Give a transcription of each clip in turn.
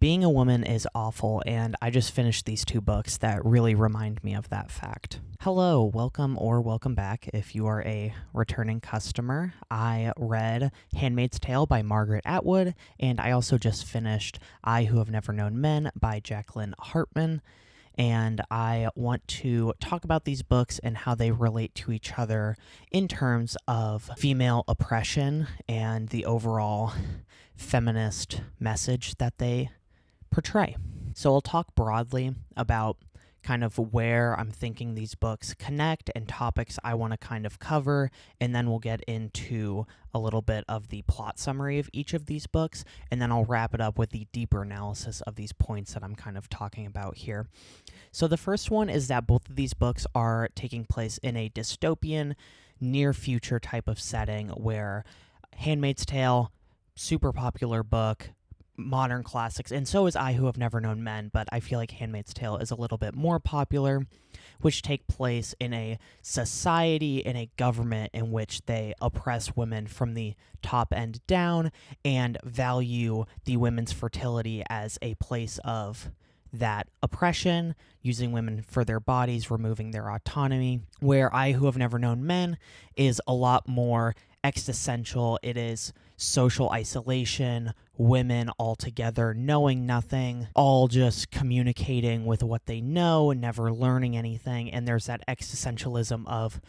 Being a woman is awful, and I just finished these two books that really remind me of that fact. Hello, welcome or welcome back if you are a returning customer. I read Handmaid's Tale by Margaret Atwood, and I also just finished I Who Have Never Known Men by Jacqueline Hartman. And I want to talk about these books and how they relate to each other in terms of female oppression and the overall feminist message that they portray. So I'll talk broadly about kind of where I'm thinking these books connect and topics I want to kind of cover, and then we'll get into a little bit of the plot summary of each of these books, and then I'll wrap it up with the deeper analysis of these points that I'm kind of talking about here. So the first one is that both of these books are taking place in a dystopian, near future type of setting where Handmaid's Tale, super popular book, modern classics, and so is I Who Have Never Known Men, but I feel like Handmaid's Tale is a little bit more popular, which take place in a society, in a government in which they oppress women from the top end down and value the women's fertility as a place of that oppression, using women for their bodies, removing their autonomy, where I Who Have Never Known Men is a lot more existential. It is social isolation, women all together knowing nothing, all just communicating with what they know, never learning anything, and there's that existentialism of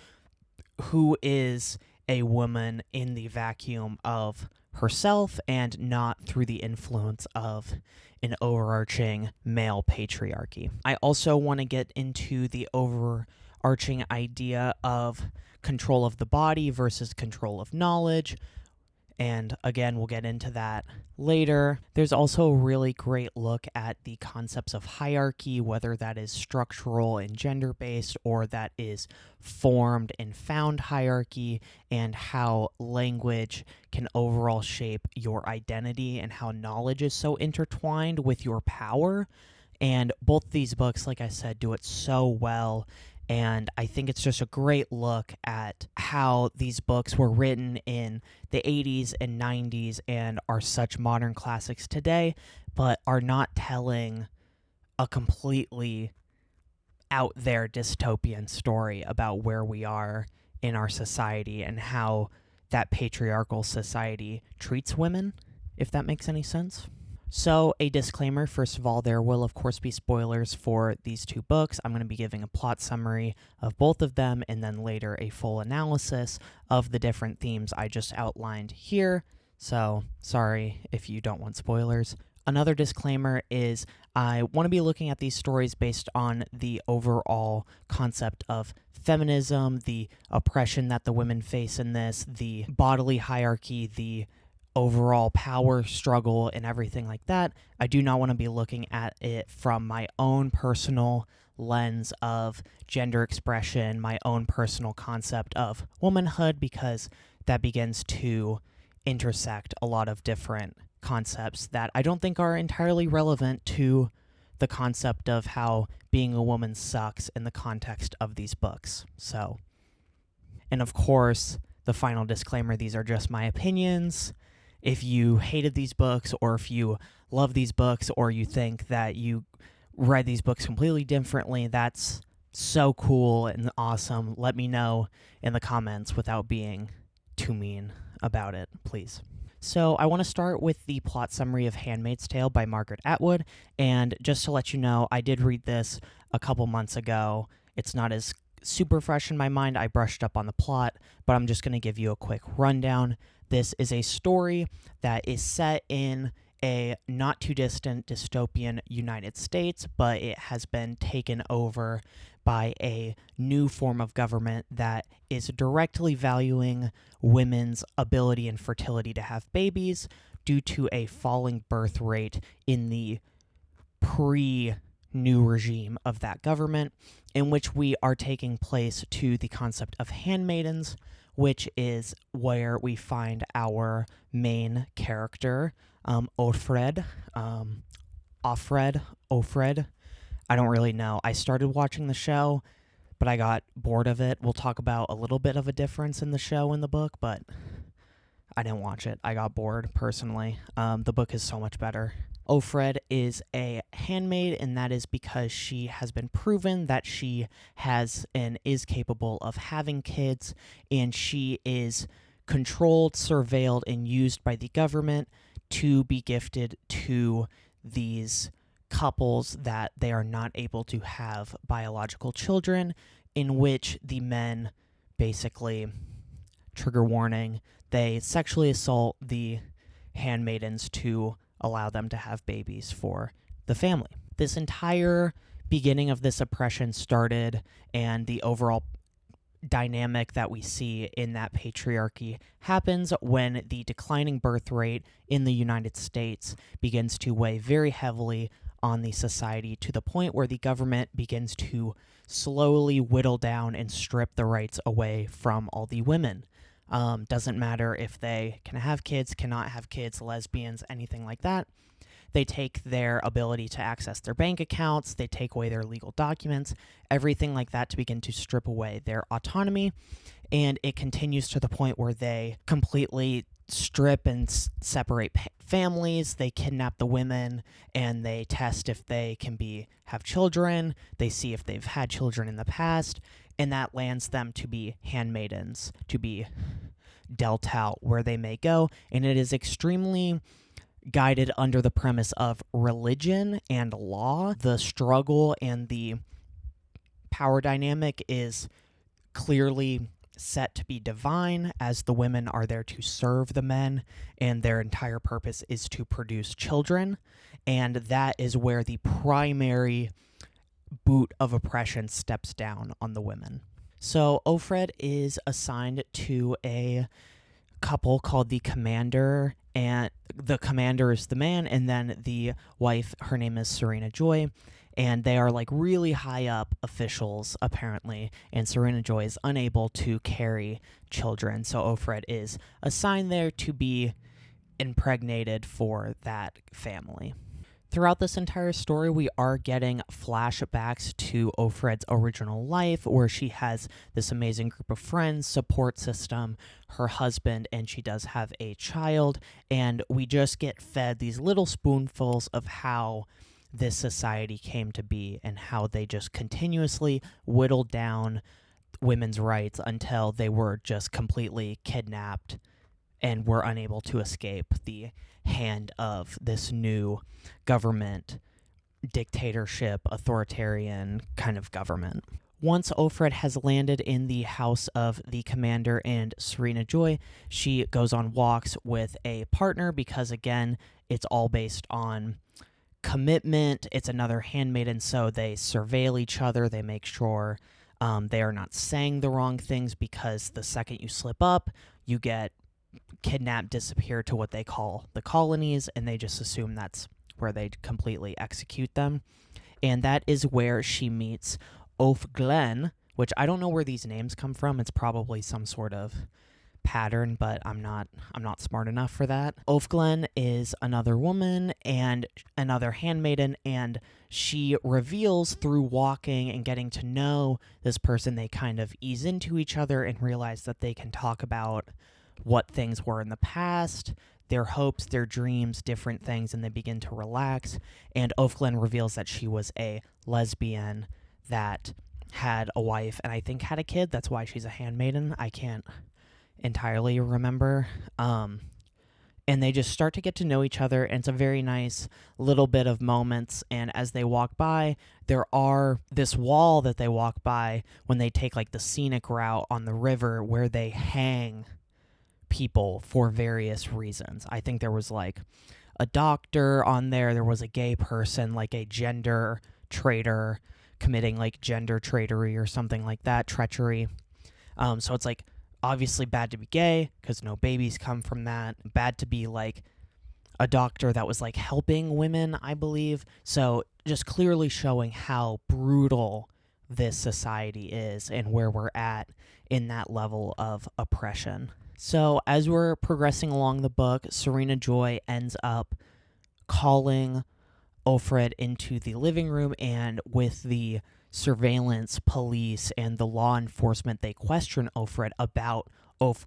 who is a woman in the vacuum of herself and not through the influence of an overarching male patriarchy. I also want to get into the overarching idea of control of the body versus control of knowledge. And again, we'll get into that later. There's also a really great look at the concepts of hierarchy, whether that is structural and gender-based or that is formed and found hierarchy, and how language can overall shape your identity and how knowledge is so intertwined with your power. And both these books, like I said, do it so well. And I think it's just a great look at how these books were written in the 80s and 90s and are such modern classics today, but are not telling a completely out there dystopian story about where we are in our society and how that patriarchal society treats women, if that makes any sense. So, a disclaimer, first of all, there will of course be spoilers for these two books. I'm going to be giving a plot summary of both of them and then later a full analysis of the different themes I just outlined here. So, sorry if you don't want spoilers. Another disclaimer is I want to be looking at these stories based on the overall concept of feminism, the oppression that the women face in this, the bodily hierarchy, the overall power struggle and everything like that. I do not want to be looking at it from my own personal lens of gender expression, my own personal concept of womanhood, because that begins to intersect a lot of different concepts that I don't think are entirely relevant to the concept of how being a woman sucks in the context of these books. So, and of course, the final disclaimer, these are just my opinions. If you hated these books, or if you love these books, or you think that you read these books completely differently, that's so cool and awesome. Let me know in the comments without being too mean about it, please. So I want to start with the plot summary of Handmaid's Tale by Margaret Atwood, and just to let you know, I did read this a couple months ago. It's not as super fresh in my mind. I brushed up on the plot, but I'm just going to give you a quick rundown. This is a story that is set in a not too distant dystopian United States, but it has been taken over by a new form of government that is directly valuing women's ability and fertility to have babies due to a falling birth rate in the pre-new regime of that government, in which we are taking place to the concept of handmaidens, which is where we find our main character, Offred. I don't really know. I started watching the show, but I got bored of it. We'll talk about a little bit of a difference in the show and the book, but I didn't watch it. I got bored, personally. The book is so much better. Offred is a handmaid, and that is because she has been proven that she has and is capable of having kids, and she is controlled, surveilled, and used by the government to be gifted to these couples that they are not able to have biological children, in which the men basically, trigger warning, they sexually assault the handmaidens to allow them to have babies for the family. This entire beginning of this oppression started, and the overall dynamic that we see in that patriarchy happens when the declining birth rate in the United States begins to weigh very heavily on the society, to the point where the government begins to slowly whittle down and strip the rights away from all the women. Doesn't matter if they can have kids, cannot have kids, lesbians, anything like that. They take their ability to access their bank accounts, they take away their legal documents, everything like that, to begin to strip away their autonomy. And it continues to the point where they completely strip and separate families. They kidnap the women, and they test if they can have children. They see if they've had children in the past, and that lands them to be handmaidens, to be dealt out where they may go. And it is extremely guided under the premise of religion and law. The struggle and the power dynamic is clearly set to be divine, as the women are there to serve the men, and their entire purpose is to produce children. And that is where the primary boot of oppression steps down on the women. So Offred is assigned to a couple called the Commander, and the Commander is the man, and then the wife, her name is Serena Joy, and they are like really high up officials apparently, and Serena Joy is unable to carry children, so Offred is assigned there to be impregnated for that family. Throughout this entire story, we are getting flashbacks to Offred's original life, where she has this amazing group of friends, support system, her husband, and she does have a child. And we just get fed these little spoonfuls of how this society came to be and how they just continuously whittled down women's rights until they were just completely kidnapped and were unable to escape the hand of this new government, dictatorship, authoritarian kind of government. Once Offred has landed in the house of the Commander and Serena Joy, she goes on walks with a partner because, again, it's all based on commitment. It's another handmaiden, so they surveil each other. They make sure they are not saying the wrong things, because the second you slip up, you get kidnapped, disappear to what they call the colonies, and they just assume that's where they completely execute them. And that is where she meets Glen, which I don't know where these names come from. It's probably some sort of pattern, but I'm not smart enough for that. Glen is another woman and another handmaiden, and she reveals through walking and getting to know this person, they kind of ease into each other and realize that they can talk about what things were in the past, their hopes, their dreams, different things, and they begin to relax. And Glen reveals that she was a lesbian that had a wife and I think had a kid. That's why she's a handmaiden. I can't entirely remember. And they just start to get to know each other, and it's a very nice little bit of moments. And as they walk by, there are this wall that they walk by when they take like the scenic route on the river, where they hang people for various reasons. I think there was like a doctor on there, there was a gay person, like a gender traitor committing like gender traitory or something like that, treachery. So it's like obviously bad to be gay because no babies come from that. Bad to be like a doctor that was like helping women, I believe. So just clearly showing how brutal this society is and where we're at in that level of oppression. So as we're progressing along the book, Serena Joy ends up calling Offred into the living room, and with the surveillance police and the law enforcement, they question Offred about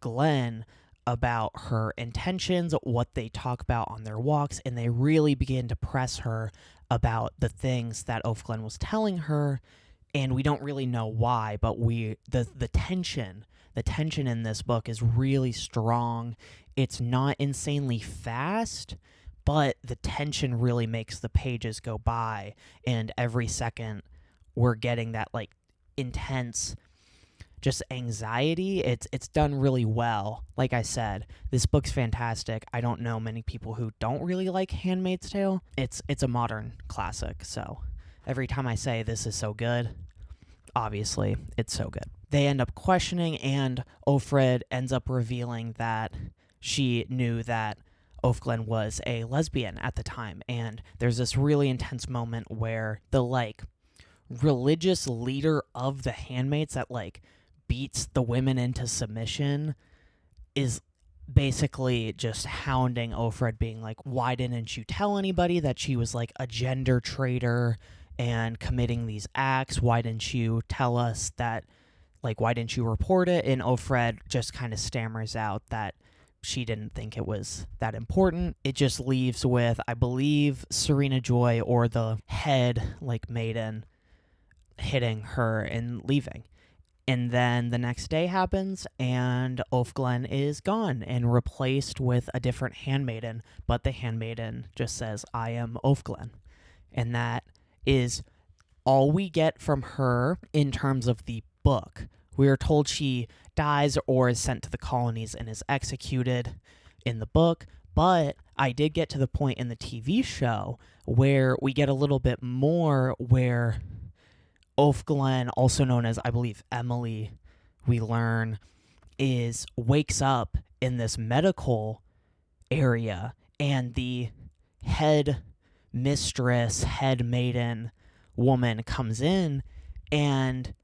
Glen about her intentions, what they talk about on their walks, and they really begin to press her about the things that Ofglen was telling her, and we don't really know why, but the tension in this book is really strong. It's not insanely fast, but the tension really makes the pages go by, and every second we're getting that like intense just anxiety. It's done really well. Like I said, this book's fantastic. I don't know many people who don't really like Handmaid's Tale. It's a modern classic, so every time I say this is so good, obviously it's so good. They end up questioning, and Offred ends up revealing that she knew that Ofglen was a lesbian at the time, and there's this really intense moment where the like religious leader of the handmaids that like beats the women into submission is basically just hounding Offred, being like, why didn't you tell anybody that she was like a gender traitor and committing these acts? Why didn't you tell us that, like, why didn't you report it? And Offred just kind of stammers out that she didn't think it was that important. It just leaves with, I believe, Serena Joy or the head like maiden hitting her and leaving. And then the next day happens, and Ofglen is gone and replaced with a different handmaiden, but the handmaiden just says, I am Ofglen. And that is all we get from her in terms of the book. We are told she dies or is sent to the colonies and is executed in the book, but I did get to the point in the TV show where we get a little bit more, where Ofglen, also known as, I believe, Emily, we learn, wakes up in this medical area, and the head mistress, head maiden woman comes in, and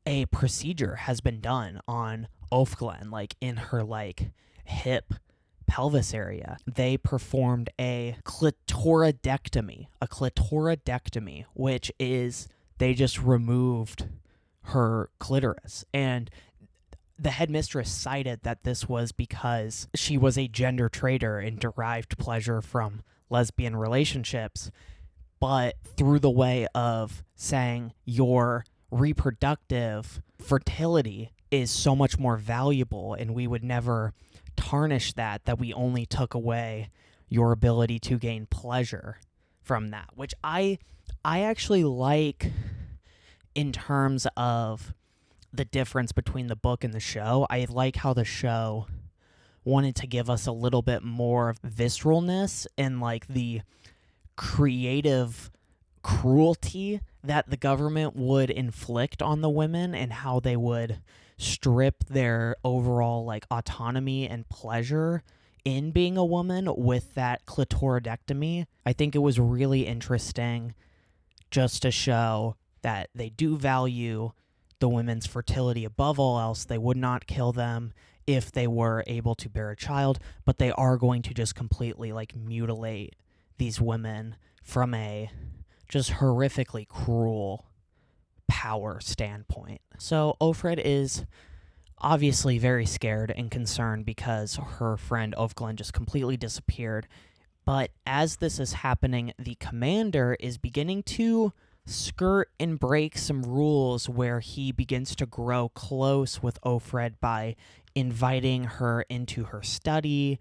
a procedure has been done on Ofglen, like in her like hip pelvis area. They performed a clitoridectomy, which is they just removed her clitoris. And the headmistress cited that this was because she was a gender traitor and derived pleasure from lesbian relationships, but through the way of saying your reproductive fertility is so much more valuable, and we would never tarnish that we only took away your ability to gain pleasure from that, which I actually like in terms of the difference between the book and the show. I like how the show wanted to give us a little bit more visceralness and like the creative cruelty that the government would inflict on the women, and how they would strip their overall like autonomy and pleasure in being a woman with that clitoridectomy. I think it was really interesting just to show that they do value the women's fertility above all else. They would not kill them if they were able to bear a child, but they are going to just completely like mutilate these women from a just horrifically cruel power standpoint. So Offred is obviously very scared and concerned because her friend Ofglen just completely disappeared. But as this is happening, the commander is beginning to skirt and break some rules, where he begins to grow close with Offred by inviting her into his study,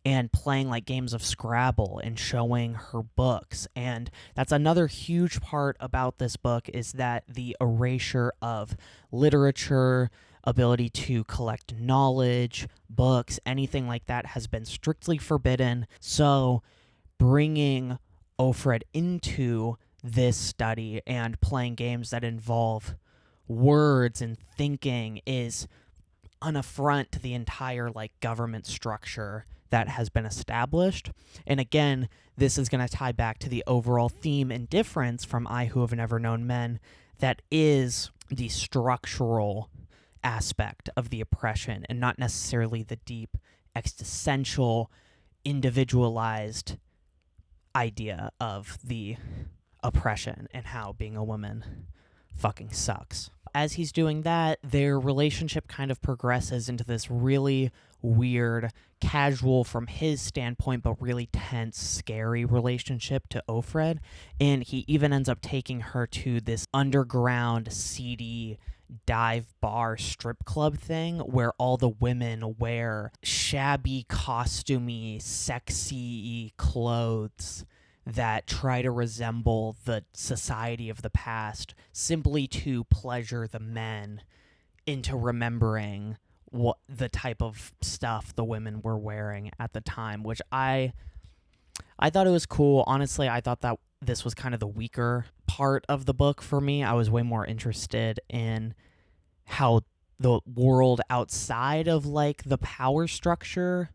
and playing like games of Scrabble and showing her books. And that's another huge part about this book, is that the erasure of literature, ability to collect knowledge, books, anything like that has been strictly forbidden. So bringing Offred into this study and playing games that involve words and thinking is an affront to the entire like government structure that has been established. And again, this is going to tie back to the overall theme and difference from I Who Have Never Known Men, that is the structural aspect of the oppression and not necessarily the deep existential individualized idea of the oppression and how being a woman fucking sucks. As he's doing that, their relationship kind of progresses into this really weird, casual from his standpoint, but really tense, scary relationship to Ofred. And he even ends up taking her to this underground, seedy dive bar strip club thing where all the women wear shabby, costumey, sexy clothes that try to resemble the society of the past simply to pleasure the men into remembering what the type of stuff the women were wearing at the time, which I thought it was cool. Honestly, I thought that this was kind of the weaker part of the book for me. I was way more interested in how the world outside of like the power structure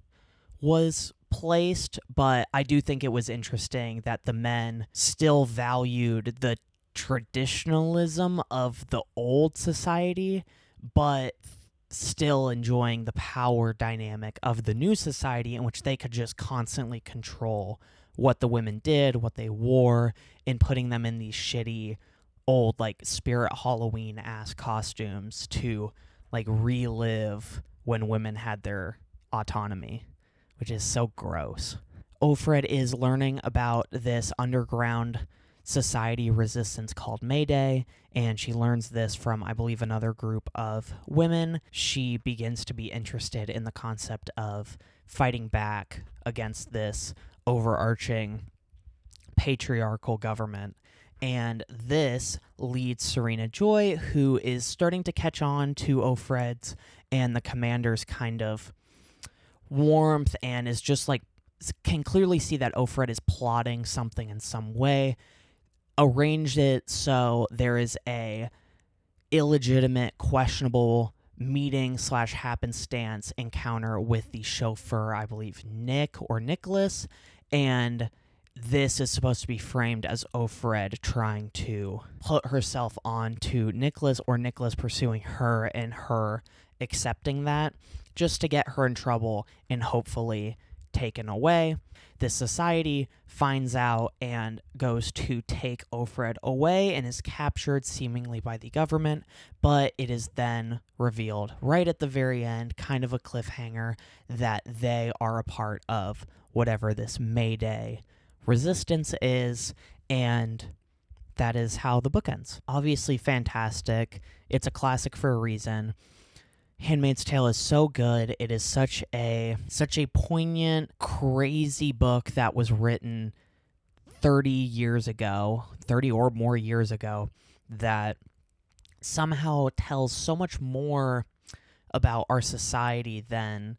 was placed, but I do think it was interesting that the men still valued the traditionalism of the old society, but still enjoying the power dynamic of the new society in which they could just constantly control what the women did, what they wore, and putting them in these shitty old like Spirit Halloween ass costumes to like relive when women had their autonomy, which is so gross. Ofred is learning about this underground society resistance called Mayday, and she learns this from, I believe, another group of women. She begins to be interested in the concept of fighting back against this overarching patriarchal government. And this leads Serena Joy, who is starting to catch on to Ofred's and the commander's kind of warmth, and is just like, can clearly see that Ofred is plotting something in some way, arranged it so there is a illegitimate, questionable meeting slash happenstance encounter with the chauffeur, I believe Nick or Nicholas, and this is supposed to be framed as Ofred trying to put herself on to Nicholas, or Nicholas pursuing her and her accepting that, just to get her in trouble and hopefully taken away. This society finds out and goes to take Ofred away and is captured seemingly by the government, but it is then revealed right at the very end, kind of a cliffhanger, that they are a part of whatever this Mayday resistance is, and that is how the book ends. Obviously fantastic. It's a classic for a reason. Handmaid's Tale is so good. It is such a poignant, crazy book that was written 30 years ago, 30 or more years ago, that somehow tells so much more about our society than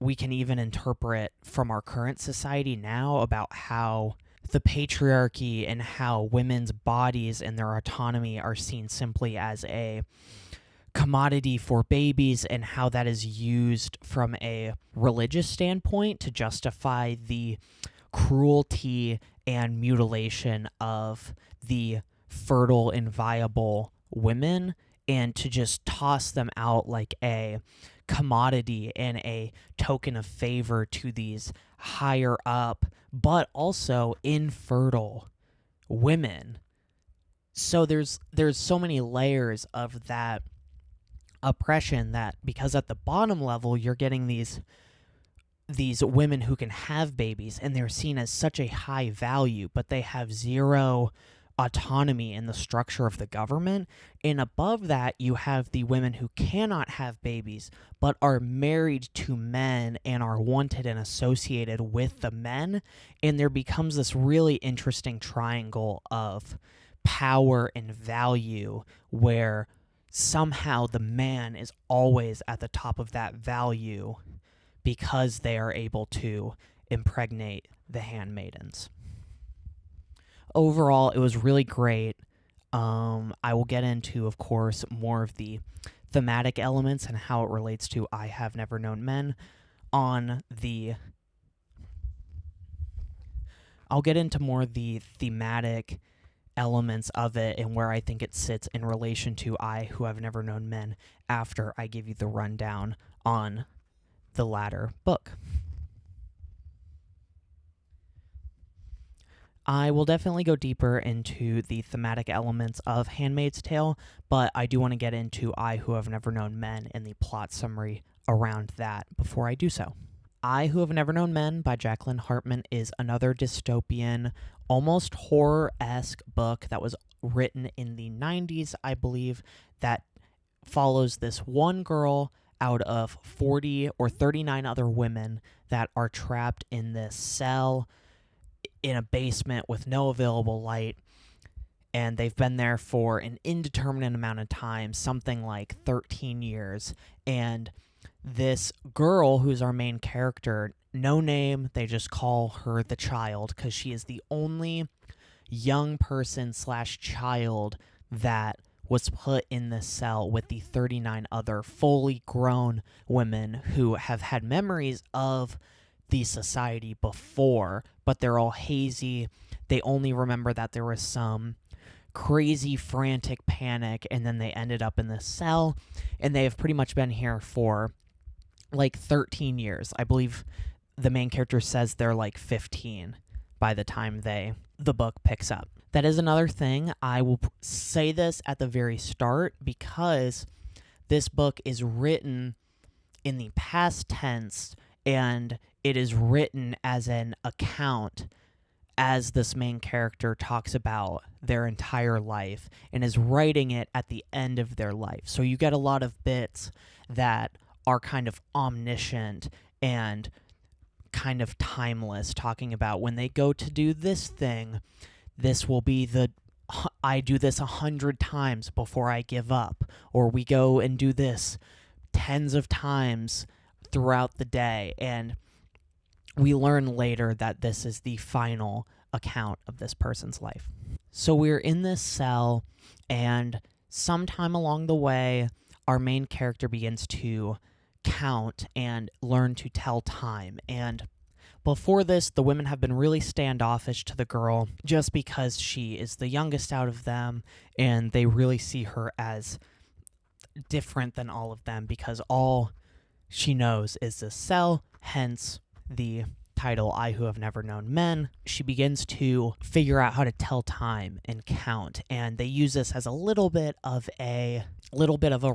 we can even interpret from our current society now, about how the patriarchy and how women's bodies and their autonomy are seen simply as a commodity for babies, and how that is used from a religious standpoint to justify the cruelty and mutilation of the fertile and viable women, and to just toss them out like a commodity and a token of favor to these higher up but also infertile women. So there's so many layers of that oppression, that because at the bottom level you're getting these women who can have babies and they're seen as such a high value, but they have zero autonomy in the structure of the government. And above that, you have the women who cannot have babies but are married to men and are wanted and associated with the men, and there becomes this really interesting triangle of power and value where somehow the man is always at the top of that value because they are able to impregnate the handmaidens. Overall, it was really great. I will get into, of course, more of the thematic elements and how it relates to I Have Never Known Men I'll get into more of the thematic elements of it and where I think it sits in relation to I Who Have Never Known Men after I give you the rundown on the latter book. I will definitely go deeper into the thematic elements of Handmaid's Tale, but I do want to get into I Who Have Never Known Men and the plot summary around that before I do so. I Who Have Never Known Men by Jacqueline Hartman is another dystopian, almost horror-esque book that was written in the 90s, I believe, that follows this one girl out of 40 or 39 other women that are trapped in this cell in a basement with no available light, and they've been there for an indeterminate amount of time, something like 13 years, and this girl, who's our main character, no name, they just call her the child because she is the only young person slash child that was put in this cell with the 39 other fully grown women who have had memories of the society before, but they're all hazy. They only remember that there was some crazy, frantic panic, and then they ended up in this cell, and they have pretty much been here for like 13 years. I believe the main character says they're like 15 by the time the book picks up. That is another thing. I will say this at the very start because this book is written in the past tense, and it is written as an account as this main character talks about their entire life and is writing it at the end of their life. So you get a lot of bits that are kind of omniscient and kind of timeless, talking about when they go to do this thing, this will be I do this 100 times before I give up, or we go and do this tens of times throughout the day, and we learn later that this is the final account of this person's life. So we're in this cell, and sometime along the way, our main character begins to count and learn to tell time. And before this, the women have been really standoffish to the girl just because she is the youngest out of them, and they really see her as different than all of them because all she knows is this cell, hence the title I Who Have Never Known Men. She begins to figure out how to tell time and count, and they use this as a little bit of a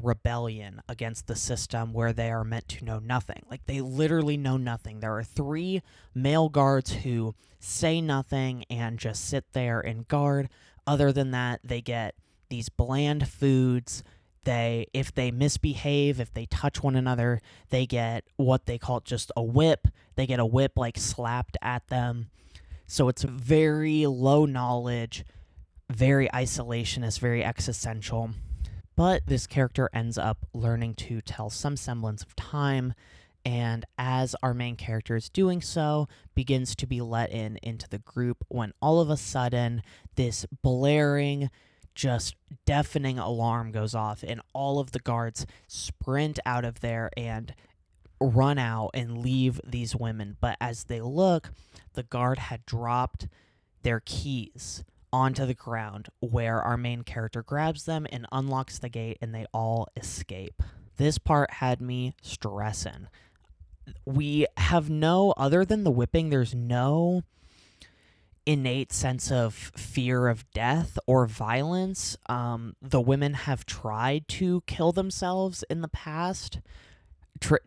rebellion against the system where they are meant to know nothing. Like, they literally know nothing. There are 3 male guards who say nothing and just sit there and guard. Other than that, they get these bland foods. If they misbehave, if they touch one another, they get what they call just a whip. They get a whip like slapped at them. So it's very low knowledge, very isolationist, very existential. But this character ends up learning to tell some semblance of time, and as our main character is doing so, begins to be let into the group when all of a sudden this blaring, just deafening alarm goes off, and all of the guards sprint out of there and run out and leave these women. But as they look, the guard had dropped their keys onto the ground, where our main character grabs them and unlocks the gate, and they all escape. This part had me stressing. We have other than the whipping, there's no innate sense of fear of death or violence. The women have tried to kill themselves in the past.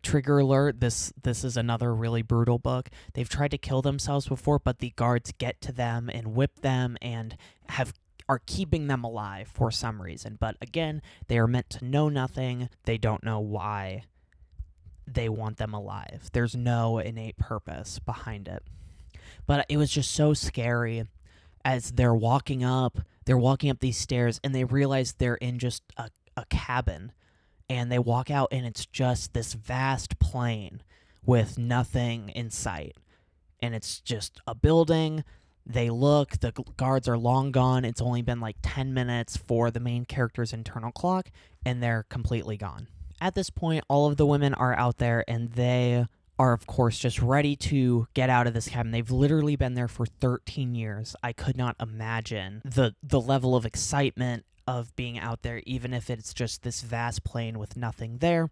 Trigger alert, this is another really brutal book. They've tried to kill themselves before, but the guards get to them and whip them and are keeping them alive for some reason. But again, they are meant to know nothing. They don't know why they want them alive. There's no innate purpose behind it. But it was just so scary as they're walking up these stairs, and they realize they're in just a cabin. And they walk out, and it's just this vast plain with nothing in sight. And it's just a building. They look, the guards are long gone. It's only been like 10 minutes for the main character's internal clock, and they're completely gone. At this point, all of the women are out there, and they are, of course, just ready to get out of this cabin. They've literally been there for 13 years. I could not imagine the level of excitement of being out there, even if it's just this vast plain with nothing there.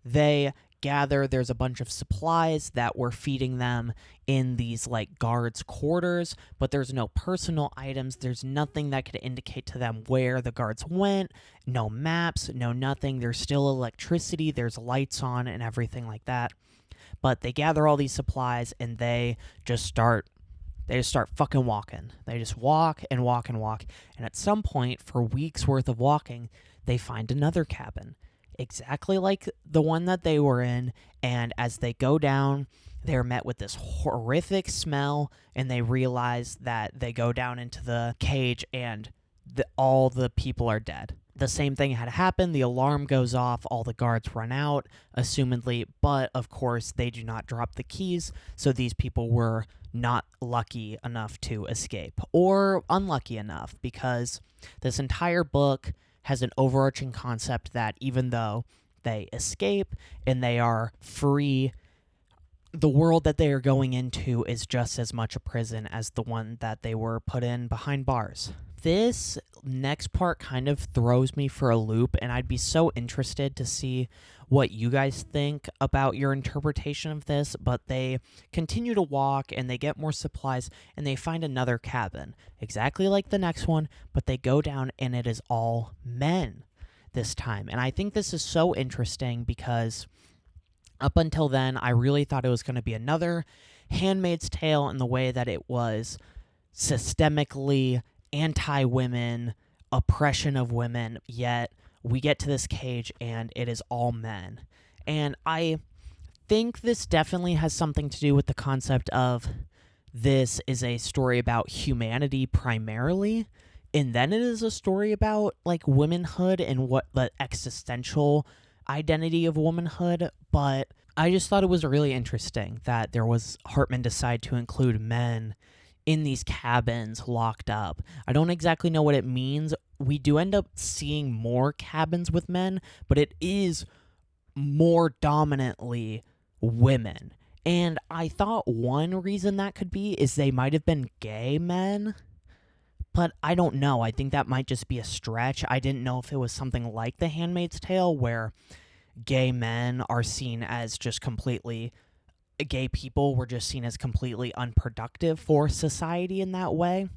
They gather there's a bunch of supplies that we're feeding them in these like guards' quarters, but there's no personal items. There's nothing that could indicate to them where the guards went, no maps, no nothing. There's still electricity, there's lights on and everything like that. But they gather all these supplies and they just start fucking walking. They just walk and walk and walk. And at some point, for weeks worth of walking, they find another cabin, exactly like the one that they were in. And as they go down, they're met with this horrific smell, and they realize that they go down into the cage and all the people are dead. The same thing had happened. The alarm goes off. All the guards run out, assumedly. But, of course, they do not drop the keys. So these people were not lucky enough to escape. Or unlucky enough, because this entire book has an overarching concept that even though they escape and they are free, the world that they are going into is just as much a prison as the one that they were put in behind bars. This next part kind of throws me for a loop, and I'd be so interested to see what you guys think about your interpretation of this, but they continue to walk, and they get more supplies, and they find another cabin, exactly like the next one, but they go down, and it is all men this time. And I think this is so interesting because up until then, I really thought it was going to be another Handmaid's Tale in the way that it was systemically anti-women, oppression of women, yet we get to this cage and it is all men. And I think this definitely has something to do with the concept of this is a story about humanity primarily, and then it is a story about like womanhood and what the existential identity of womanhood. But I just thought it was really interesting that Hartman decided to include men in these cabins locked up. I don't exactly know what it means. We do end up seeing more cabins with men, but it is more dominantly women. And I thought one reason that could be is they might have been gay men, but I don't know. I think that might just be a stretch. I didn't know if it was something like The Handmaid's Tale where gay men are seen as just completely gay people were just seen as completely unproductive for society in that way.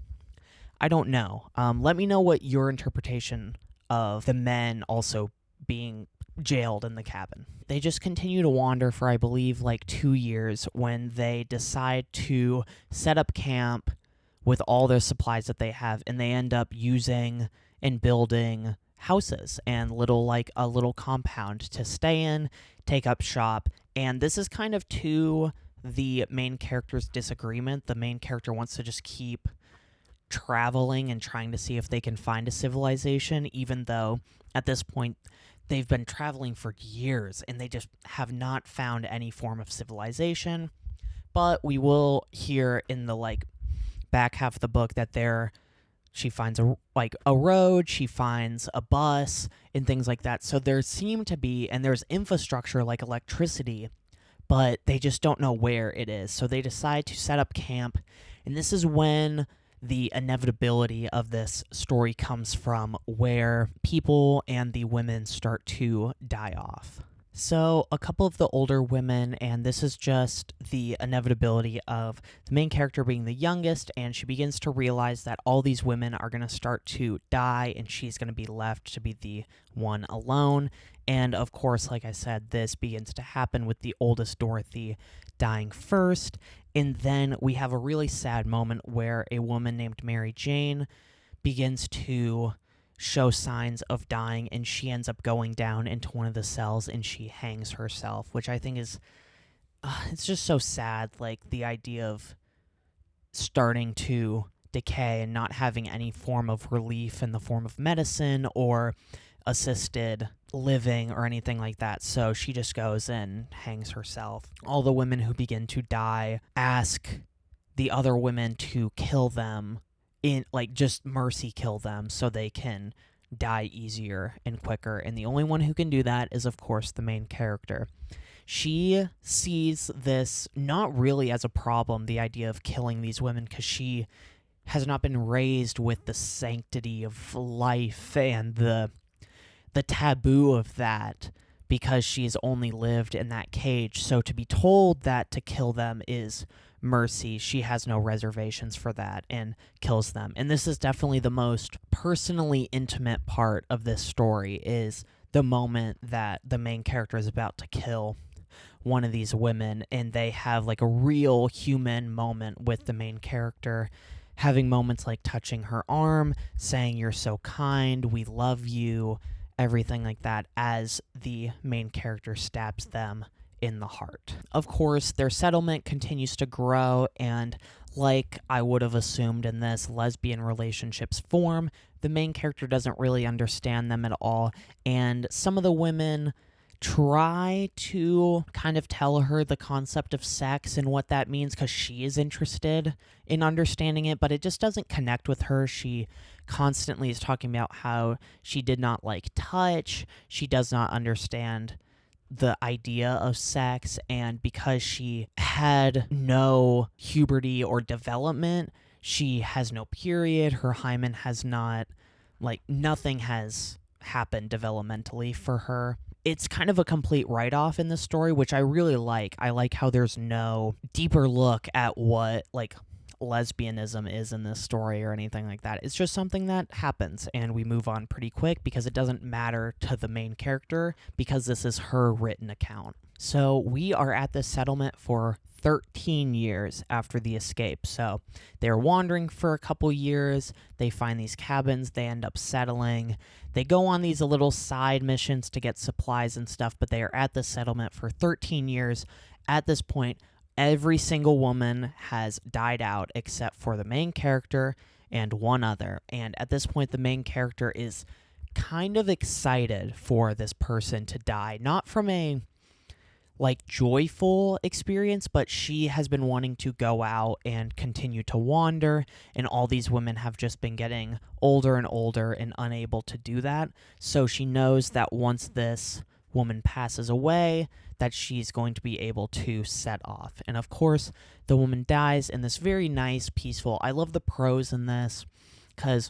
I don't know. Let me know what your interpretation of the men also being jailed in the cabin. They just continue to wander for, I believe, like 2 years when they decide to set up camp with all their supplies that they have, and they end up using and building houses and a little compound to stay in, take up shop. And this is kind of to the main character's disagreement. The main character wants to just keep traveling and trying to see if they can find a civilization, even though at this point they've been traveling for years and they just have not found any form of civilization. But we will hear in the back half of the book that she finds a road, she finds a bus, and things like that. So there seem to be, and there's infrastructure like electricity, but they just don't know where it is. So they decide to set up camp, and this is when the inevitability of this story comes from, where people and the women start to die off. So a couple of the older women, and this is just the inevitability of the main character being the youngest, and she begins to realize that all these women are going to start to die, and she's going to be left to be the one alone. And of course, like I said, this begins to happen with the oldest Dorothy dying first. And then we have a really sad moment where a woman named Mary Jane begins to show signs of dying, and she ends up going down into one of the cells and she hangs herself, which I think is it's just so sad, like the idea of starting to decay and not having any form of relief in the form of medicine or assisted living or anything like that. So she just goes and hangs herself. All the women who begin to die ask the other women to kill them, just mercy kill them so they can die easier and quicker. And the only one who can do that is, of course, the main character. She sees this not really as a problem, the idea of killing these women, because she has not been raised with the sanctity of life and the taboo of that. because she's only lived in that cage. So to be told that to kill them is mercy, she has no reservations for that and kills them. And this is definitely the most personally intimate part of this story, is the moment that the main character is about to kill one of these women, and they have like a real human moment with the main character, having moments like touching her arm, saying you're so kind, we love you, everything like that, as the main character stabs them in the heart. Of course, their settlement continues to grow, and like I would have assumed in this, lesbian relationships form. The main character doesn't really understand them at all, and some of the women try to kind of tell her the concept of sex and what that means, because she is interested in understanding it, but it just doesn't connect with her. She constantly is talking about how she did not like touch, she does not understand the idea of sex, and because she had no puberty or development, she has no period, her hymen has not, like, nothing has happened developmentally for her. It's kind of a complete write-off in this story, which I really like. I like how there's no deeper look at what, like, lesbianism is in this story or anything like that. It's just something that happens, and we move on pretty quick because it doesn't matter to the main character, because this is her written account. So we are at this settlement for 13 years after the escape. So they're wandering for a couple years, they find these cabins, they end up settling, they go on these little side missions to get supplies and stuff, but they are at the settlement for 13 years. At this point, every single woman has died out except for the main character and one other. And at this point, the main character is kind of excited for this person to die. Not from a, like, joyful experience, but she has been wanting to go out and continue to wander, and all these women have just been getting older and older and unable to do that. So she knows that once this woman passes away, that she's going to be able to set off. And of course, the woman dies in this very nice, peaceful... I love the prose in this, because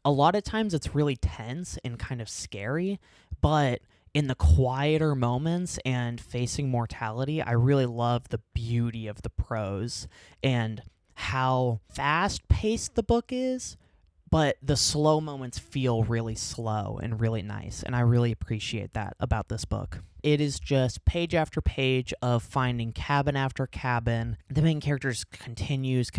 a lot of times it's really tense and kind of scary, but in the quieter moments and facing mortality, I really love the beauty of the prose and how fast-paced the book is, but the slow moments feel really slow and really nice, and I really appreciate that about this book. It is just page after page of finding cabin after cabin. The main character continues.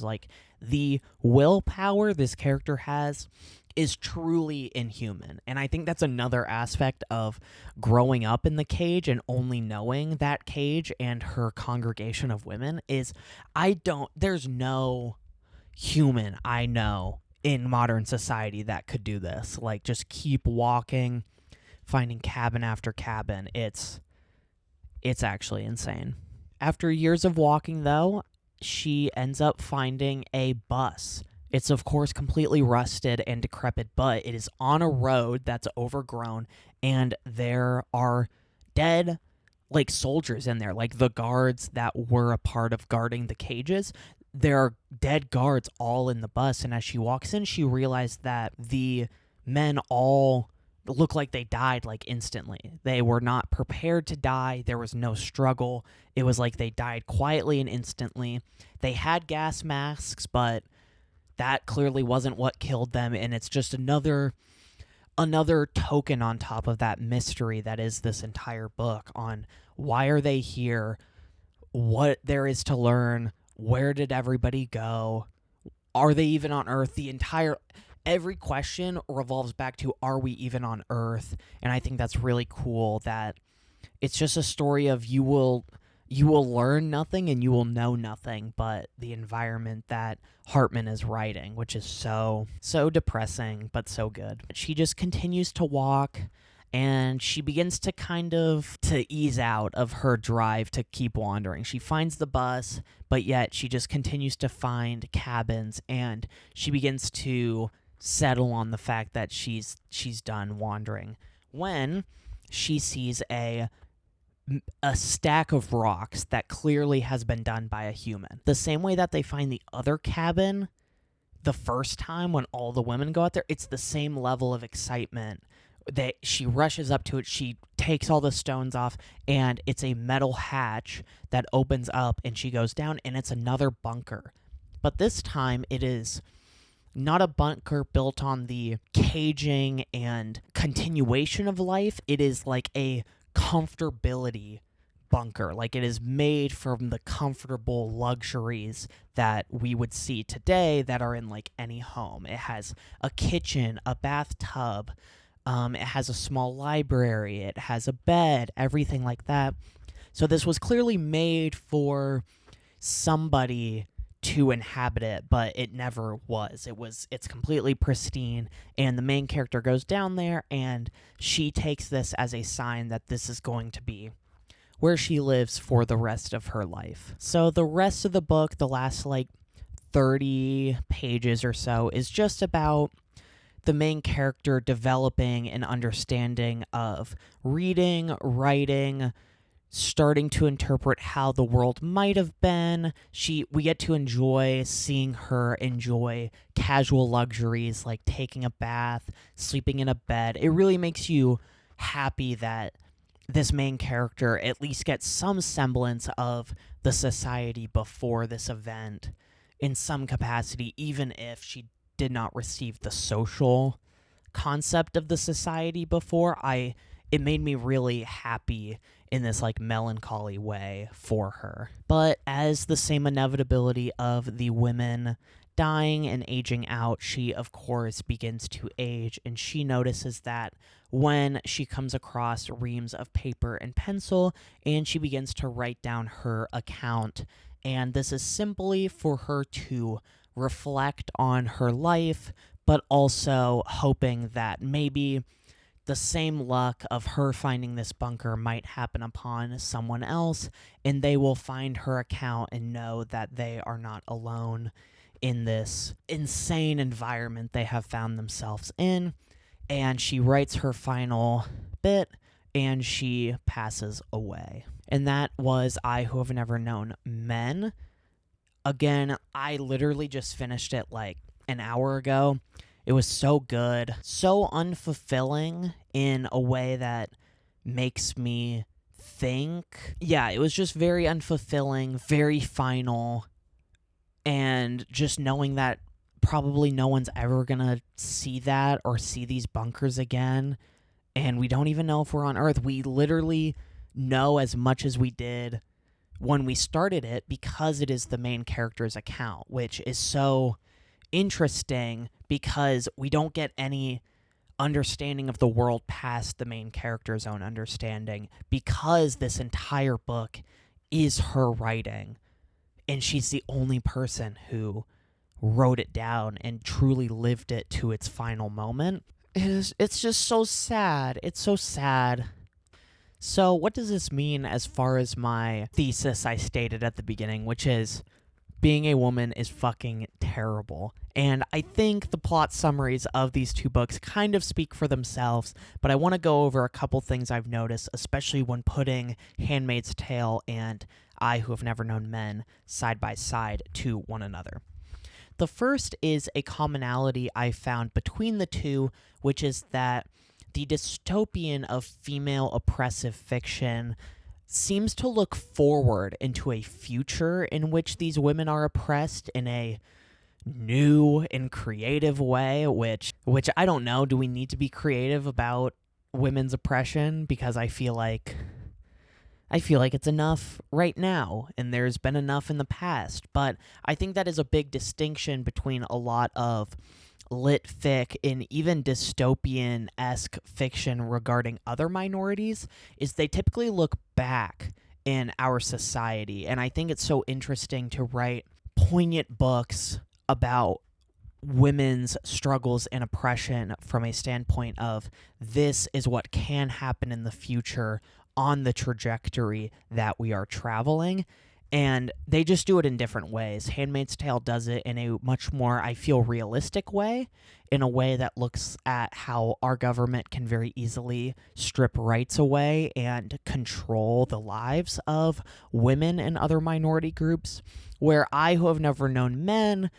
Like, the willpower this character has is truly inhuman, and I think that's another aspect of growing up in the cage and only knowing that cage and her congregation of women is there's no human I know in modern society that could do this. Like, just keep walking, finding cabin after cabin. It's actually insane. After years of walking, though, she ends up finding a bus. It's, of course, completely rusted and decrepit, but it is on a road that's overgrown, and there are dead, like, soldiers in there, like the guards that were a part of guarding the cages. There are dead guards all in the bus, and as she walks in, she realized that the men all look like they died, like, instantly. They were not prepared to die. There was no struggle. It was like they died quietly and instantly. They had gas masks, but that clearly wasn't what killed them, and it's just another token on top of that mystery that is this entire book on why are they here, what there is to learn, where did everybody go, are they even on Earth? Every question revolves back to, are we even on Earth? And I think that's really cool that it's just a story of you will learn nothing and you will know nothing but the environment that Hartman is writing, which is so depressing, but so good. She just continues to walk, and she begins to to ease out of her drive to keep wandering. She finds the bus, but yet she just continues to find cabins, and she begins to settle on the fact that she's done wandering when she sees a stack of rocks that clearly has been done by a human. The same way that they find the other cabin the first time when all the women go out there, it's the same level of excitement She rushes up to it, she takes all the stones off, and it's a metal hatch that opens up, and she goes down, and it's another bunker. But this time it is not a bunker built on the caging and continuation of life. It is like a comfortability bunker. Like, it is made from the comfortable luxuries that we would see today that are in like any home. It has a kitchen, a bathtub, it has a small library, it has a bed, everything like that. So this was clearly made for somebody to inhabit it, but it never was. It's completely pristine, and the main character goes down there, and she takes this as a sign that this is going to be where she lives for the rest of her life. So the rest of the book, the last like 30 pages or so, is just about the main character developing an understanding of reading, writing, starting to interpret how the world might have been. We get to enjoy seeing her enjoy casual luxuries like taking a bath, sleeping in a bed. It really makes you happy that this main character at least gets some semblance of the society before this event in some capacity, even if she did not receive the social concept of the society before. It made me really happy in this like melancholy way for her. But as the same inevitability of the women dying and aging out, she of course begins to age, and she notices that when she comes across reams of paper and pencil, and she begins to write down her account. And this is simply for her to reflect on her life, but also hoping that maybe the same luck of her finding this bunker might happen upon someone else, and they will find her account and know that they are not alone in this insane environment they have found themselves in. And she writes her final bit, and she passes away. And that was I Who Have Never Known Men. Again, I literally just finished it like an hour ago. It was so good, so unfulfilling in a way that makes me think. Yeah, it was just very unfulfilling, very final, and just knowing that probably no one's ever gonna see that or see these bunkers again, and we don't even know if we're on Earth. We literally know as much as we did when we started it because it is the main character's account, which is so interesting because we don't get any understanding of the world past the main character's own understanding, because this entire book is her writing, and she's the only person who wrote it down and truly lived it to its final moment. It's just so sad. It's so sad. So what does this mean as far as my thesis I stated at the beginning, which is being a woman is fucking terrible? And I think the plot summaries of these two books kind of speak for themselves, but I want to go over a couple things I've noticed, especially when putting Handmaid's Tale and I Who Have Never Known Men side by side to one another. The first is a commonality I found between the two, which is that the dystopian of female oppressive fiction seems to look forward into a future in which these women are oppressed in a new and creative way, which I don't know. Do we need to be creative about women's oppression? Because I feel like it's enough right now, and there's been enough in the past. But I think that is a big distinction between a lot of lit fic and even dystopian-esque fiction regarding other minorities, is they typically look back in our society. And I think it's so interesting to write poignant books about women's struggles and oppression from a standpoint of this is what can happen in the future on the trajectory that we are traveling. And they just do it in different ways. Handmaid's Tale does it in a much more, I feel, realistic way, in a way that looks at how our government can very easily strip rights away and control the lives of women and other minority groups, where I Who Have Never Known Men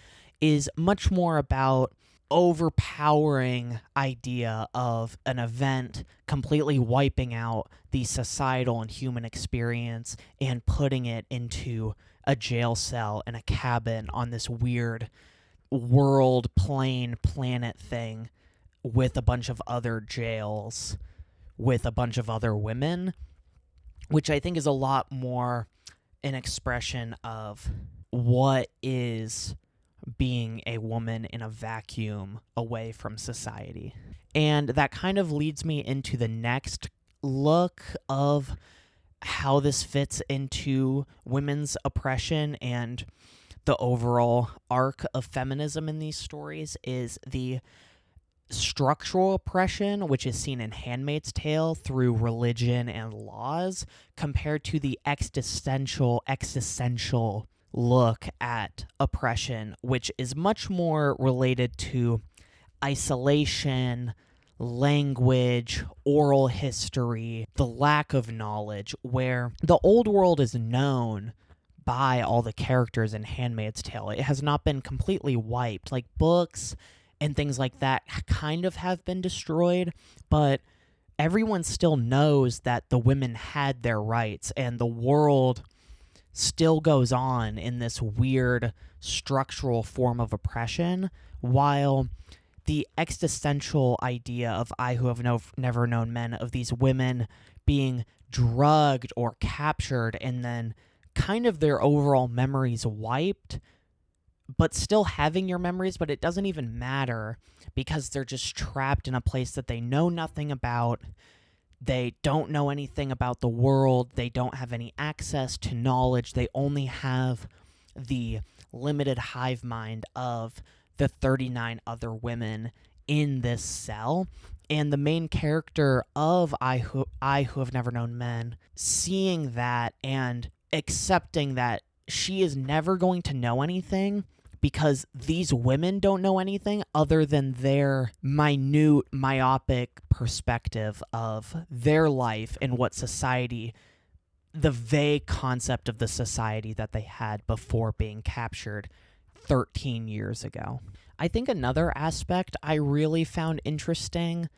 is much more about overpowering idea of an event completely wiping out the societal and human experience and putting it into a jail cell and a cabin on this weird world plane planet thing with a bunch of other jails with a bunch of other women, which I think is a lot more an expression of what is being a woman in a vacuum away from society. And that kind of leads me into the next look of how this fits into women's oppression and the overall arc of feminism in these stories is the structural oppression, which is seen in Handmaid's Tale through religion and laws, compared to the existential look at oppression, which is much more related to isolation, language, oral history, the lack of knowledge, where the old world is known by all the characters in Handmaid's Tale. It has not been completely wiped. Like books and things like that kind of have been destroyed, but everyone still knows that the women had their rights, and the world still goes on in this weird structural form of oppression, while the existential idea of I who have never known men, of these women being drugged or captured and then kind of their overall memories wiped, but still having your memories, but it doesn't even matter because they're just trapped in a place that they know nothing about. They don't know anything about the world. They don't have any access to knowledge. They only have the limited hive mind of the 39 other women in this cell. And the main character of I who have never known men, seeing that and accepting that she is never going to know anything because these women don't know anything other than their minute, myopic perspective of their life and what society, the vague concept of the society that they had before being captured 13 years ago. I think another aspect I really found interesting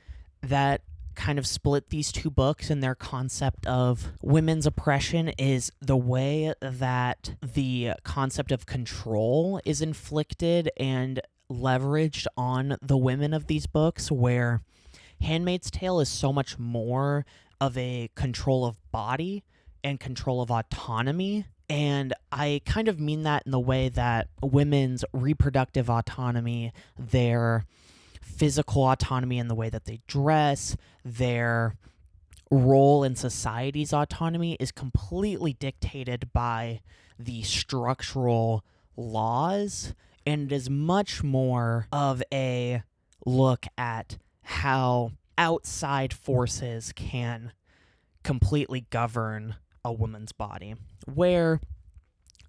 that kind of split these two books and their concept of women's oppression is the way that the concept of control is inflicted and leveraged on the women of these books, where Handmaid's Tale is so much more of a control of body and control of autonomy. And I kind of mean that in the way that women's reproductive autonomy, their physical autonomy in the way that they dress, their role in society's autonomy is completely dictated by the structural laws, and it is much more of a look at how outside forces can completely govern a woman's body, where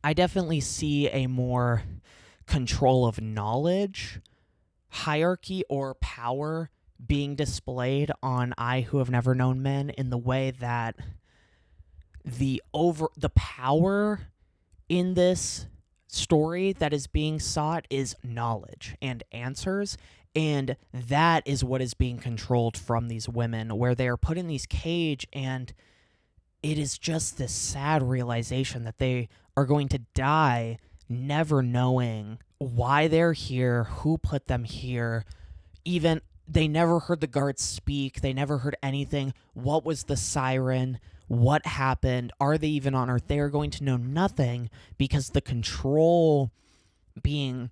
I definitely see a more control of knowledge, hierarchy, or power being displayed on I Who Have Never Known Men, in the way that the power in this story that is being sought is knowledge and answers, and that is what is being controlled from these women, where they are put in these cage, and it is just this sad realization that they are going to die never knowing why they're here, who put them here. Even they never heard the guards speak. They never heard anything. What was the siren? What happened? Are they even on Earth? They are going to know nothing because the control being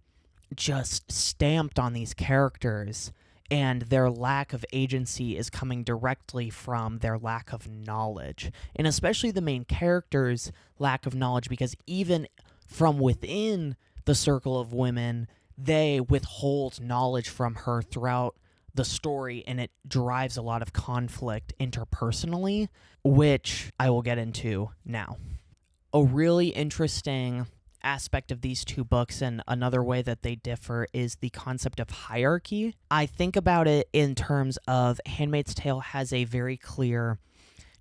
just stamped on these characters and their lack of agency is coming directly from their lack of knowledge. And especially the main character's lack of knowledge, because even from within the circle of women, they withhold knowledge from her throughout the story, and it drives a lot of conflict interpersonally, which I will get into now. A really interesting aspect of these two books, and another way that they differ, is the concept of hierarchy. I think about it in terms of Handmaid's Tale has a very clear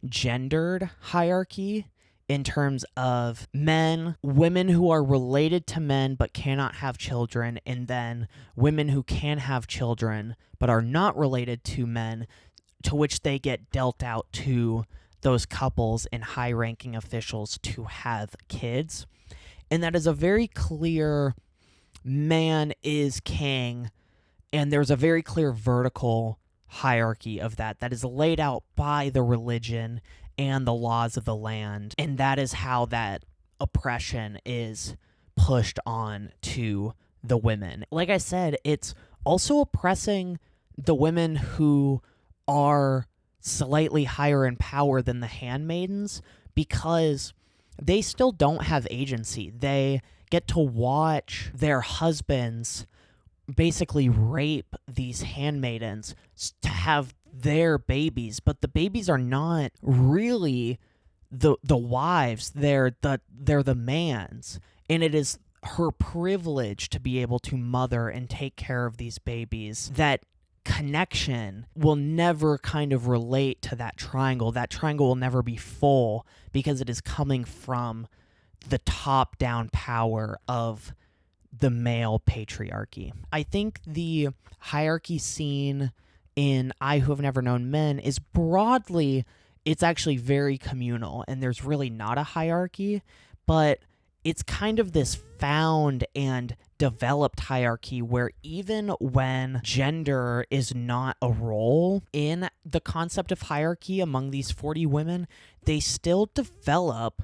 gendered hierarchy in terms of men, women who are related to men but cannot have children, and then women who can have children but are not related to men, to which they get dealt out to those couples and high-ranking officials to have kids. And that is a very clear man is king, and there's a very clear vertical hierarchy of that is laid out by the religion and the laws of the land. And that is how that oppression is pushed on to the women. Like I said, it's also oppressing the women who are slightly higher in power than the handmaidens, because they still don't have agency. They get to watch their husbands basically rape these handmaidens to have their babies, but the babies are not really the wives. They're the man's, and it is her privilege to be able to mother and take care of these babies. That connection will never kind of relate to that triangle. That triangle will never be full because it is coming from the top-down power of the male patriarchy. I think the hierarchy seen in I Who Have Never Known Men is broadly, it's actually very communal, and there's really not a hierarchy, but it's kind of this found and developed hierarchy where even when gender is not a role in the concept of hierarchy among these 40 women, they still develop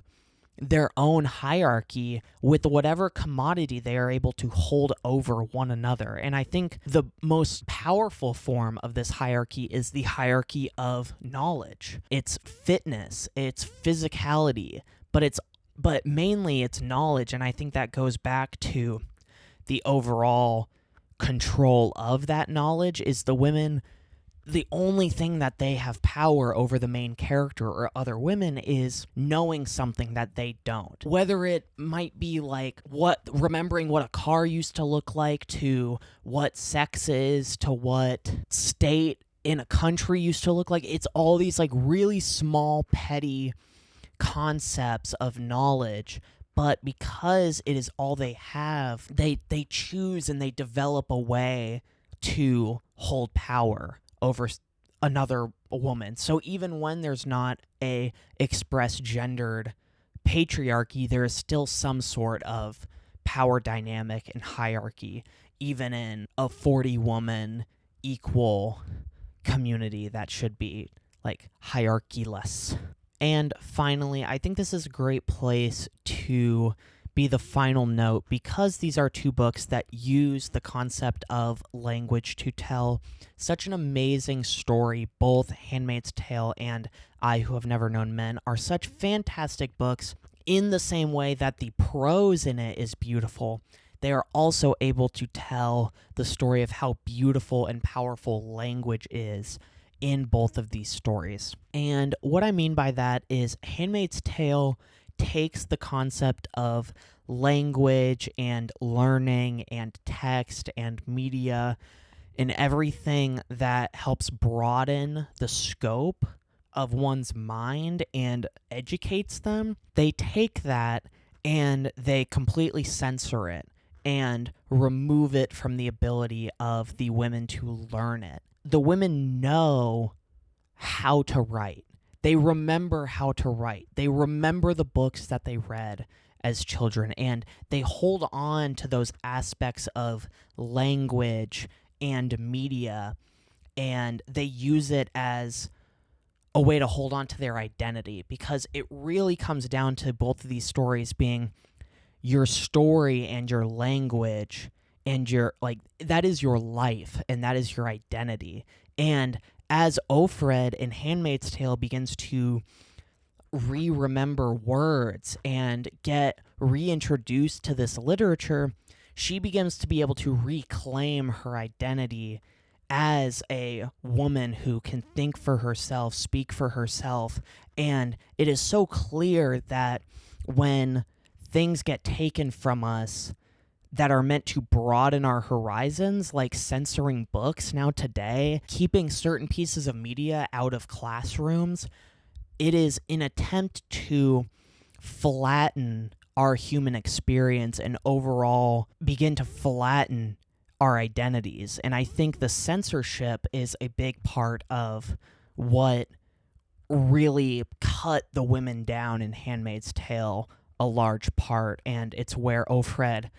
their own hierarchy with whatever commodity they are able to hold over one another. And I think the most powerful form of this hierarchy is the hierarchy of knowledge. It's fitness, it's physicality, but mainly it's knowledge. And I think that goes back to the overall control of that knowledge is the women. The only thing that they have power over the main character or other women is knowing something that they don't. Whether it might be like remembering what a car used to look like, to what sex is, to what state in a country used to look like. It's all these like really small, petty concepts of knowledge. But because it is all they have, they choose and they develop a way to hold power over another woman. So even when there's not a express gendered patriarchy, there is still some sort of power dynamic and hierarchy, even in a 40-woman equal community that should be like hierarchy-less. And finally, I think this is a great place to be the final note, because these are two books that use the concept of language to tell such an amazing story. Both Handmaid's Tale and I Who Have Never Known Men are such fantastic books in the same way that the prose in it is beautiful. They are also able to tell the story of how beautiful and powerful language is in both of these stories. And what I mean by that is Handmaid's Tale takes the concept of language and learning and text and media and everything that helps broaden the scope of one's mind and educates them. They take that and they completely censor it and remove it from the ability of the women to learn it. The women know how to write. They remember how to write. They remember the books that they read as children, and they hold on to those aspects of language and media, and they use it as a way to hold on to their identity, because it really comes down to both of these stories being your story and your language and your, like, that is your life and that is your identity. And as Offred in Handmaid's Tale begins to remember words and get reintroduced to this literature, she begins to be able to reclaim her identity as a woman who can think for herself, speak for herself. And it is so clear that when things get taken from us that are meant to broaden our horizons, like censoring books now today, keeping certain pieces of media out of classrooms, it is an attempt to flatten our human experience and overall begin to flatten our identities. And I think the censorship is a big part of what really cut the women down in Handmaid's Tale, a large part, and it's where Offred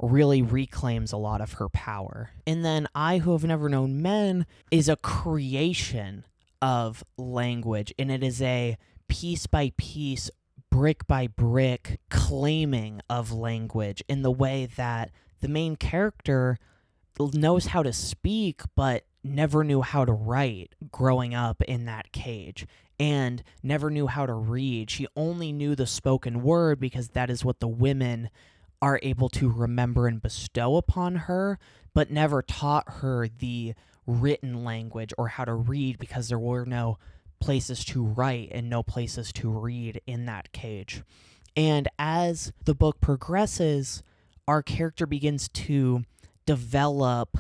really reclaims a lot of her power. And then I Who Have Never Known Men is a creation of language, and it is a piece by piece, brick by brick claiming of language in the way that the main character knows how to speak but never knew how to write growing up in that cage, and never knew how to read. She only knew the spoken word because that is what the women are able to remember and bestow upon her, but never taught her the written language or how to read because there were no places to write and no places to read in that cage. And as the book progresses, our character begins to develop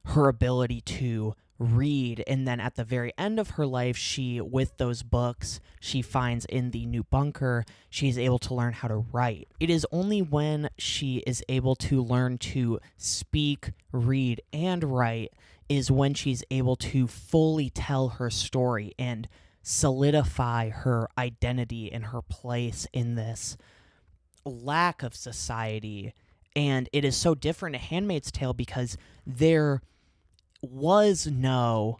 her ability to read, and then at the very end of her life, she, with those books she finds in the new bunker, she is able to learn how to write. It is only when she is able to learn to speak, read, and write is when she's able to fully tell her story and solidify her identity and her place in this lack of society. And it is so different in Handmaid's Tale because there was no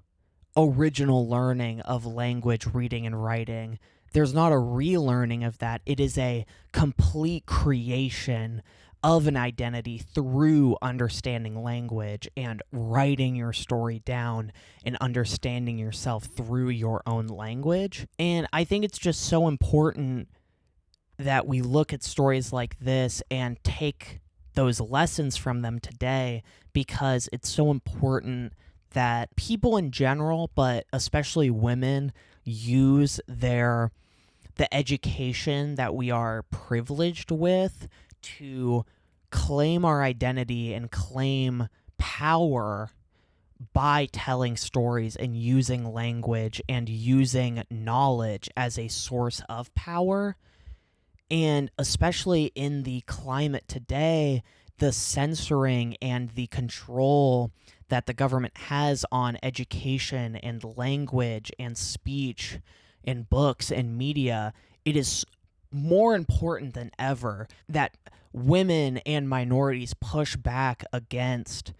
original learning of language, reading, and writing. There's not a relearning of that. It is a complete creation of an identity through understanding language and writing your story down and understanding yourself through your own language. And I think it's just so important that we look at stories like this and take those lessons from them today, because it's so important that people in general, but especially women, use the education that we are privileged with to claim our identity and claim power by telling stories and using language and using knowledge as a source of power. And especially in the climate today, the censoring and the control that the government has on education and language and speech and books and media, it is more important than ever that women and minorities push back against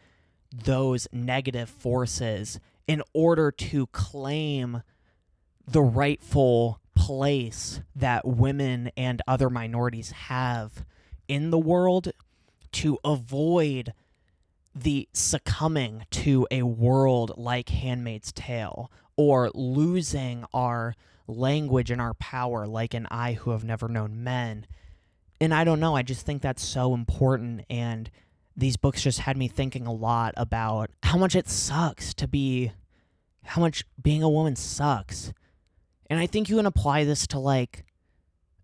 those negative forces in order to claim the rightful place that women and other minorities have in the world, to avoid the succumbing to a world like Handmaid's Tale, or losing our language and our power like in I Who Have Never Known Men. And I don't know, I just think that's so important, and these books just had me thinking a lot about how much it sucks how much being a woman sucks. And I think you can apply this to like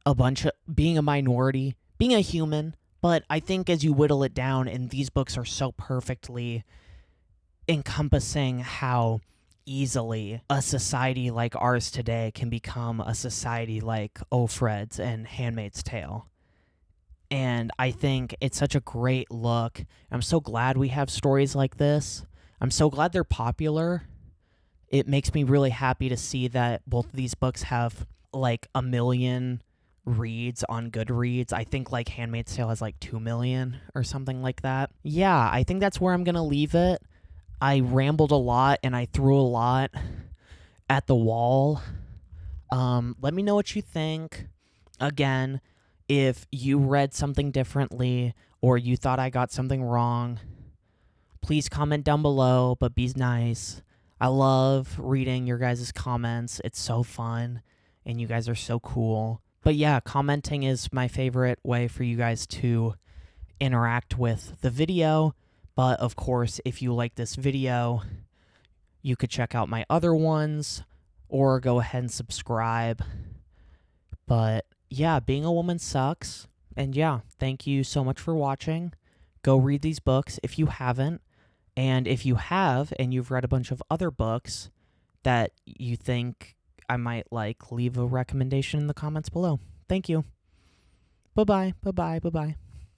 a bunch of being a minority, being a human. But I think as you whittle it down, and these books are so perfectly encompassing how easily a society like ours today can become a society like Offred's and Handmaid's Tale. And I think it's such a great look. I'm so glad we have stories like this. I'm so glad they're popular. It makes me really happy to see that both of these books have like 1 million reads on Goodreads. I think like Handmaid's Tale has like 2 million or something like that. Yeah, I think that's where I'm going to leave it. I rambled a lot and I threw a lot at the wall. Let me know what you think. Again, if you read something differently or you thought I got something wrong, please comment down below, but be nice. I love reading your guys' comments. It's so fun, and you guys are so cool. But yeah, commenting is my favorite way for you guys to interact with the video. But of course, if you like this video, you could check out my other ones or go ahead and subscribe. But yeah, being a woman sucks. And yeah, thank you so much for watching. Go read these books if you haven't. And if you have, and you've read a bunch of other books that you think I might like, leave a recommendation in the comments below. Thank you. Bye-bye. Bye-bye. Bye-bye.